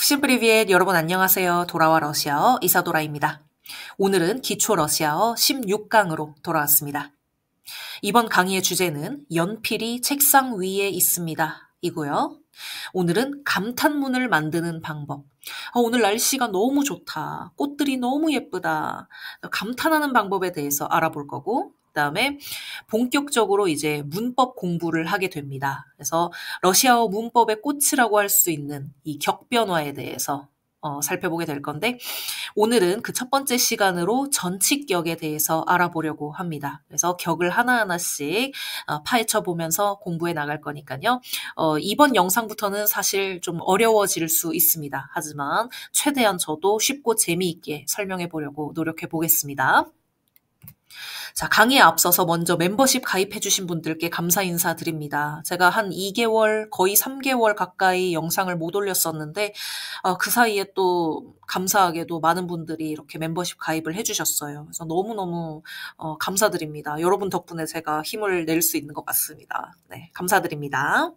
Всем привет! 여러분 안녕하세요. 돌아와 러시아어 이사도라입니다. 오늘은 기초 러시아어 16강으로 돌아왔습니다. 이번 강의의 주제는 연필이 책상 위에 있습니다. 이고요. 오늘은 감탄문을 만드는 방법. 오늘 날씨가 너무 좋다. 꽃들이 너무 예쁘다. 감탄하는 방법에 대해서 알아볼 거고, 그다음에 본격적으로 이제 문법 공부를 하게 됩니다. 그래서 러시아어 문법의 꽃이라고 할 수 있는 이 격변화에 대해서 살펴보게 될 건데, 오늘은 그 첫 번째 시간으로 전칙격에 대해서 알아보려고 합니다. 그래서 격을 하나하나씩 파헤쳐 보면서 공부해 나갈 거니까요. 이번 영상부터는 사실 좀 어려워질 수 있습니다. 하지만 최대한 저도 쉽고 재미있게 설명해 보려고 노력해 보겠습니다. 자, 강의에 앞서서 먼저 멤버십 가입해주신 분들께 감사 인사드립니다. 제가 한 2개월, 거의 3개월 가까이 영상을 못 올렸었는데, 그 사이에 또 감사하게도 많은 분들이 이렇게 멤버십 가입을 해주셨어요. 그래서 너무너무 감사드립니다. 여러분 덕분에 제가 힘을 낼 수 있는 것 같습니다. 네, 감사드립니다.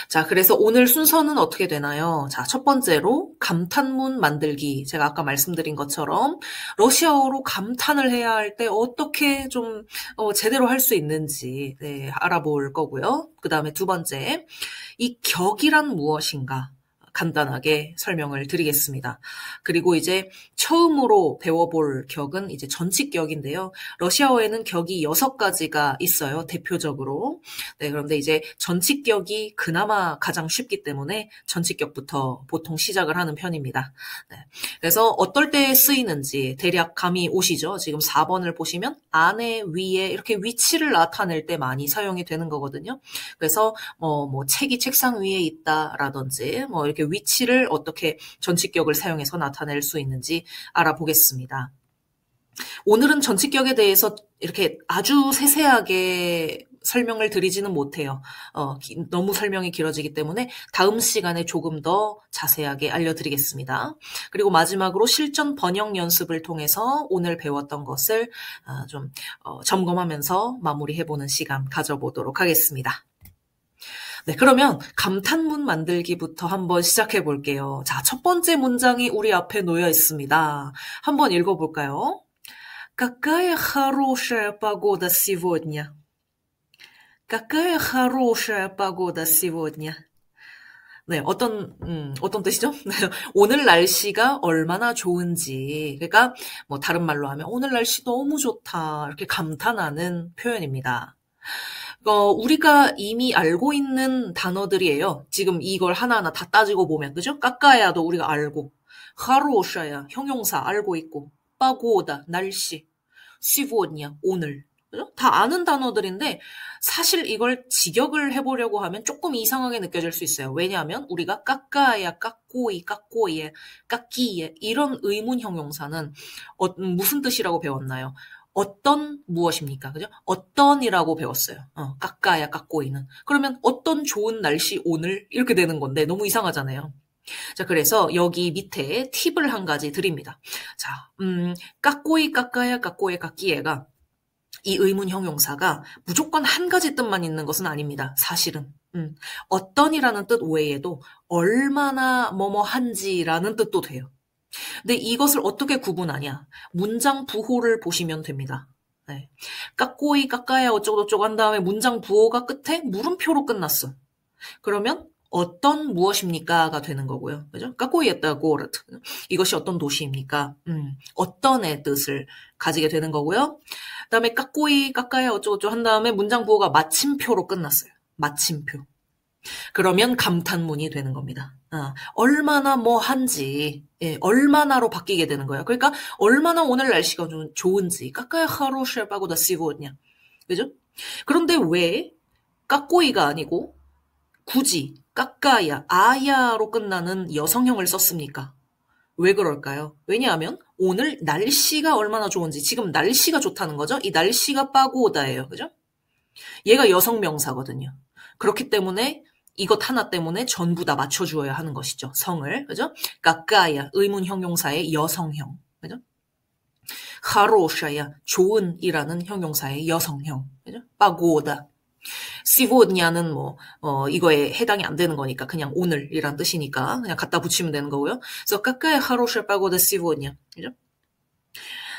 자, 그래서 오늘 순서는 어떻게 되나요? 자, 첫 번째로 감탄문 만들기. 제가 아까 말씀드린 것처럼 러시아어로 감탄을 해야 할 때 어떻게 좀 제대로 할 수 있는지 알아볼 거고요. 그 다음에 두 번째, 이 격이란 무엇인가? 간단하게 설명을 드리겠습니다. 그리고 이제 처음으로 배워볼 격은 이제 전칙격인데요. 러시아어에는 격이 6가지가 있어요. 대표적으로. 네, 그런데 이제 전칙격이 그나마 가장 쉽기 때문에 전칙격부터 보통 시작을 하는 편입니다. 네, 그래서 어떨 때 쓰이는지 대략 감이 오시죠? 지금 4번을 보시면 안에, 위에 이렇게 위치를 나타낼 때 많이 사용이 되는 거거든요. 그래서 뭐 책이 책상 위에 있다라든지 뭐 이렇게 위치를 어떻게 전칙격을 사용해서 나타낼 수 있는지 알아보겠습니다. 오늘은 전칙격에 대해서 이렇게 아주 세세하게 설명을 드리지는 못해요. 너무 설명이 길어지기 때문에 다음 시간에 조금 더 자세하게 알려드리겠습니다. 그리고 마지막으로 실전 번역 연습을 통해서 오늘 배웠던 것을 좀 점검하면서 마무리해보는 시간 가져보도록 하겠습니다. 네, 그러면 감탄문 만들기부터 한번 시작해 볼게요. 자, 첫 번째 문장이 우리 앞에 놓여 있습니다. 한번 읽어볼까요? Какая хорошая погода сегодня. Какая хорошая погода сегодня. 네, 어떤 뜻이죠? 오늘 날씨가 얼마나 좋은지. 그러니까 뭐 다른 말로 하면 오늘 날씨 너무 좋다. 이렇게 감탄하는 표현입니다. 우리가 이미 알고 있는 단어들이에요. 지금 이걸 하나하나 다 따지고 보면, 그죠? 까까야도 우리가 알고, хорошая, 형용사 알고 있고, погода, 날씨, сегодня, 오늘. 그죠? 다 아는 단어들인데, 사실 이걸 직역을 해보려고 하면 조금 이상하게 느껴질 수 있어요. 왜냐하면 우리가 까까야, 까꼬이, 까꼬이에, 까끼에, 이런 의문 형용사는 무슨 뜻이라고 배웠나요? 어떤 무엇입니까? 그죠? 어떤이라고 배웠어요. 까까야, 까꼬이는. 그러면 어떤 좋은 날씨 오늘 이렇게 되는 건데 너무 이상하잖아요. 자, 그래서 여기 밑에 팁을 한 가지 드립니다. 자, 까꼬이, 까까야, 까꼬에, 까끼에가 이 의문 형용사가 무조건 한 가지 뜻만 있는 것은 아닙니다. 사실은. 어떤이라는 뜻 외에도 얼마나 뭐뭐한지라는 뜻도 돼요. 근데 이것을 어떻게 구분하냐? 문장 부호를 보시면 됩니다. 네. 까꼬이, 까까야 어쩌고저쩌고 한 다음에 문장 부호가 끝에 물음표로 끝났어. 그러면 어떤 무엇입니까가 되는 거고요. 그죠? 까꼬이였다고 이것이 어떤 도시입니까? 어떤의 뜻을 가지게 되는 거고요. 그다음에 까꼬이, 까까야 어쩌고저쩌고 한 다음에 문장 부호가 마침표로 끝났어요. 마침표. 그러면 감탄문이 되는 겁니다. 얼마나 뭐 한지, 얼마나로 바뀌게 되는 거예요. 그러니까 얼마나 오늘 날씨가 좀 좋은지, 까까야 хорошая погода сегодня. 그죠? 그런데 왜 까꼬이가 아니고 굳이 까까야, 아야로 끝나는 여성형을 썼습니까? 왜 그럴까요? 왜냐하면 오늘 날씨가 얼마나 좋은지, 지금 날씨가 좋다는 거죠. 이 날씨가 빠고다예요. 그죠? 얘가 여성 명사거든요. 그렇기 때문에 이것 하나 때문에 전부 다 맞춰주어야 하는 것이죠. 성을. 그죠? 까까야, 의문 형용사의 여성형. 그죠? хорошая, 좋은이라는 형용사의 여성형. 그죠? 빠고다. сегодня는 뭐 이거에 해당이 안 되는 거니까 그냥 오늘이란 뜻이니까 그냥 갖다 붙이면 되는 거고요. 그래서 какая хорошая погода сегодня. 그죠?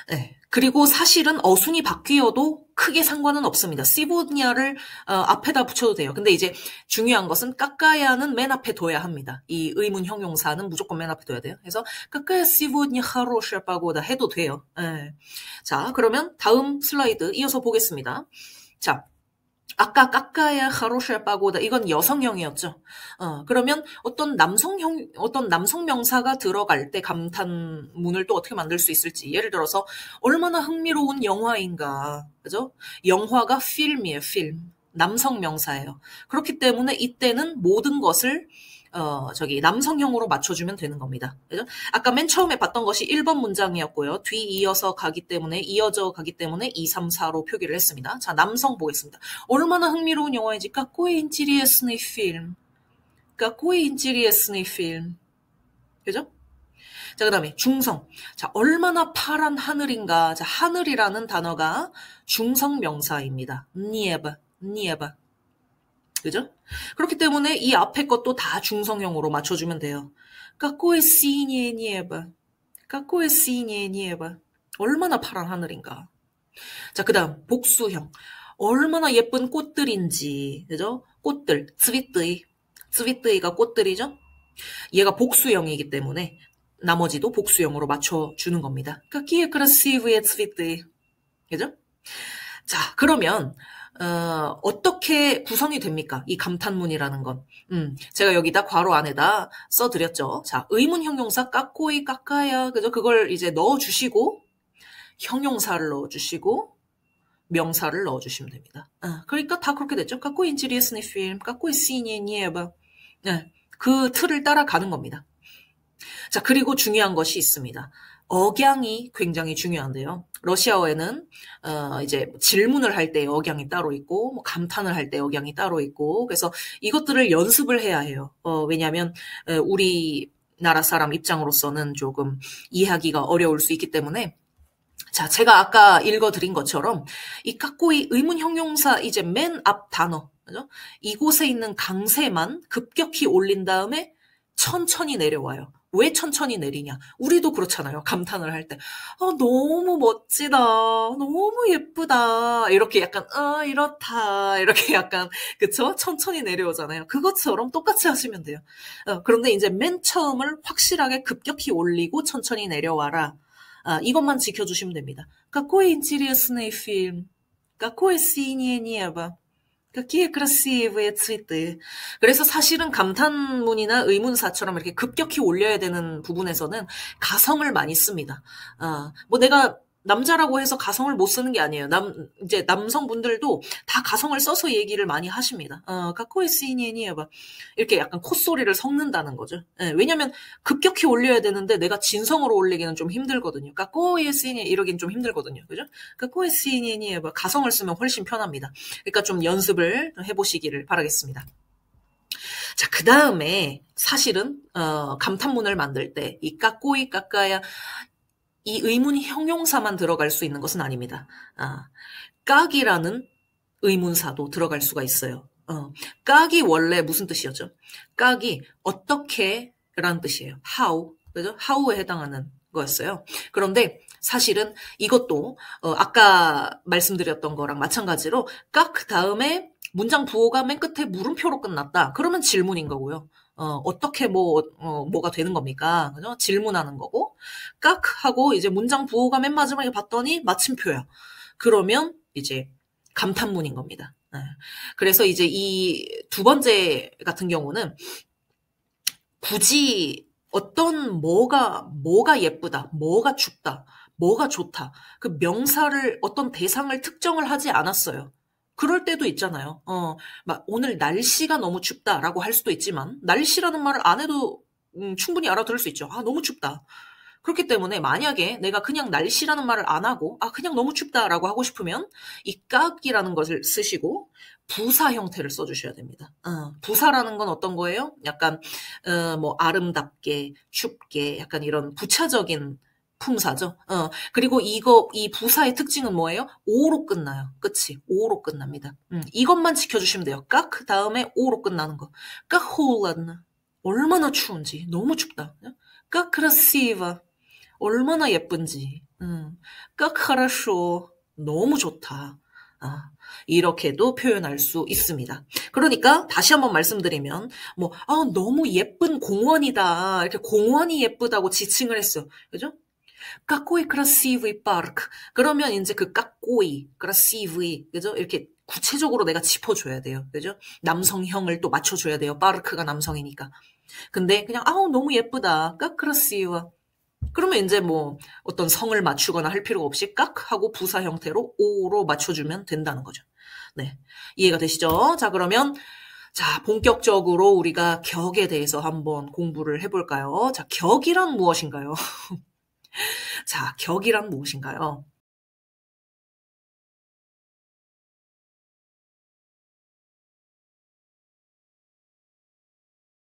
네. 그리고 사실은 어순이 바뀌어도 크게 상관은 없습니다. 시보냐를 앞에다 붙여도 돼요. 근데 이제 중요한 것은 까까야는 맨 앞에 둬야 합니다. 이 의문 형용사는 무조건 맨 앞에 둬야 돼요. 그래서 까까야 시보냐 하로샤 빠고다 해도 돼요. 네. 자, 그러면 다음 슬라이드 이어서 보겠습니다. 자, 아까 까까야 하로샤 빠고다 이건 여성형이었죠. 그러면 어떤 남성 명사가 들어갈 때 감탄문을 또 어떻게 만들 수 있을지. 예를 들어서 얼마나 흥미로운 영화인가. 그죠? 영화가 필름이에요, 필름. 남성 명사예요. 그렇기 때문에 이때는 모든 것을 남성형으로 맞춰주면 되는 겁니다. 그죠? 아까 맨 처음에 봤던 것이 1번 문장이었고요. 뒤이어서 가기 때문에, 이어져 가기 때문에 2, 3, 4로 표기를 했습니다. 자, 남성 보겠습니다. 얼마나 흥미로운 영화인지, Какой интересный фильм. Какой интересный фильм. 그죠? 자, 그 다음에 중성. 자, 얼마나 파란 하늘인가. 자, 하늘이라는 단어가 중성 명사입니다. 니에바, 니에바. 그죠? 그렇기 때문에 이 앞에 것도 다 중성형으로 맞춰주면 돼요. Какое синее небо. Какое синее небо. 얼마나 파란 하늘인가. 자, 그 다음 복수형. 얼마나 예쁜 꽃들인지. 그죠? 꽃들. цветы. цветы가 꽃들이죠? 얘가 복수형이기 때문에 나머지도 복수형으로 맞춰주는 겁니다. Какие красивые цветы. 그죠? 자, 그러면 어떻게 구성이 됩니까? 이 감탄문이라는 건. 제가 여기다 괄호 안에다 써드렸죠. 자, 의문 형용사 까꼬이 까까야. 그죠? 그걸 이제 넣어주시고, 형용사를 넣어주시고, 명사를 넣어주시면 됩니다. 그러니까 다 그렇게 됐죠. Какой интересный фильм, какое синее небо. 네, 그 틀을 따라가는 겁니다. 자, 그리고 중요한 것이 있습니다. 억양이 굉장히 중요한데요. 러시아어에는 이제 질문을 할 때 억양이 따로 있고, 뭐 감탄을 할 때 억양이 따로 있고, 그래서 이것들을 연습을 해야 해요. 왜냐하면 우리나라 사람 입장으로서는 조금 이해하기가 어려울 수 있기 때문에. 자, 제가 아까 읽어드린 것처럼 이 까꼬이 의문 형용사 이제 맨 앞 단어, 그죠? 이곳에 있는 강세만 급격히 올린 다음에 천천히 내려와요. 왜 천천히 내리냐? 우리도 그렇잖아요. 감탄을 할 때. 너무 멋지다. 너무 예쁘다. 이렇게 약간, 이렇다. 이렇게 약간, 그쵸? 천천히 내려오잖아요. 그것처럼 똑같이 하시면 돼요. 그런데 이제 맨 처음을 확실하게 급격히 올리고 천천히 내려와라. 이것만 지켜주시면 됩니다. Какой интересный фильм. Какое синее небо. Какие красивые цветы. 그래서 사실은 감탄문이나 의문사처럼 이렇게 급격히 올려야 되는 부분에서는 가성을 많이 씁니다. 뭐 내가 남자라고 해서 가성을 못 쓰는 게 아니에요. 이제 남성분들도 다 가성을 써서 얘기를 많이 하십니다. Какое синее небо. 이렇게 약간 콧소리를 섞는다는 거죠. 왜냐면 급격히 올려야 되는데 내가 진성으로 올리기는 좀 힘들거든요. Какое синее 이러긴 좀 힘들거든요. 그죠? Какое синее небо. 가성을 쓰면 훨씬 편합니다. 그러니까 좀 연습을 해보시기를 바라겠습니다. 자, 그 다음에 사실은 감탄문을 만들 때 이 까꼬이 까까야 이 의문 형용사만 들어갈 수 있는 것은 아닙니다. 깍이라는 의문사도 들어갈 수가 있어요. 깍이 원래 무슨 뜻이었죠? 깍이 어떻게 라는 뜻이에요. how, 그죠? how에 해당하는 거였어요. 그런데 사실은 이것도 아까 말씀드렸던 거랑 마찬가지로 깍 다음에 문장 부호가 맨 끝에 물음표로 끝났다. 그러면 질문인 거고요. 어떻게 뭐가 되는 겁니까? 그죠? 질문하는 거고, 깍 하고 이제 문장 부호가 맨 마지막에 봤더니 마침표야. 그러면 이제 감탄문인 겁니다. 그래서 이제 이 두 번째 같은 경우는 굳이 어떤 뭐가 예쁘다, 뭐가 춥다, 뭐가 좋다. 그 명사를 어떤 대상을 특정을 하지 않았어요. 그럴 때도 있잖아요. 막 오늘 날씨가 너무 춥다라고 할 수도 있지만 날씨라는 말을 안 해도 충분히 알아들을 수 있죠. 너무 춥다. 그렇기 때문에 만약에 내가 그냥 날씨라는 말을 안 하고 그냥 너무 춥다라고 하고 싶으면 이 깍이라는 것을 쓰시고 부사 형태를 써주셔야 됩니다. 부사라는 건 어떤 거예요? 약간 뭐 아름답게, 춥게, 약간 이런 부차적인 품사죠. 그리고 이 부사의 특징은 뭐예요? 오로 끝나요. 그치? 오로 끝납니다. 이것만 지켜주시면 돼요. 깍 다음에 오로 끝나는 거. 깍 холодно. 얼마나 추운지. 너무 춥다. 깍 красиво. 얼마나 예쁜지. 깍 хорошо. 너무 좋다. 이렇게도 표현할 수 있습니다. 그러니까 다시 한번 말씀드리면 너무 예쁜 공원이다. 이렇게 공원이 예쁘다고 지칭을 했어요. 그죠? какой красивый парк. 그러면 이제 그 какой, красивый, 그죠? 이렇게 구체적으로 내가 짚어줘야 돼요. 그죠? 남성형을 또 맞춰줘야 돼요. 파르크가 남성이니까. 근데 그냥 너무 예쁘다. как красиво. 그러면 이제 어떤 성을 맞추거나 할 필요가 없이 깍 하고 부사 형태로 오로 맞춰주면 된다는 거죠. 네. 이해가 되시죠? 자, 그러면 본격적으로 우리가 격에 대해서 한번 공부를 해볼까요? 자, 격이란 무엇인가요? 자, 격이란 무엇인가요?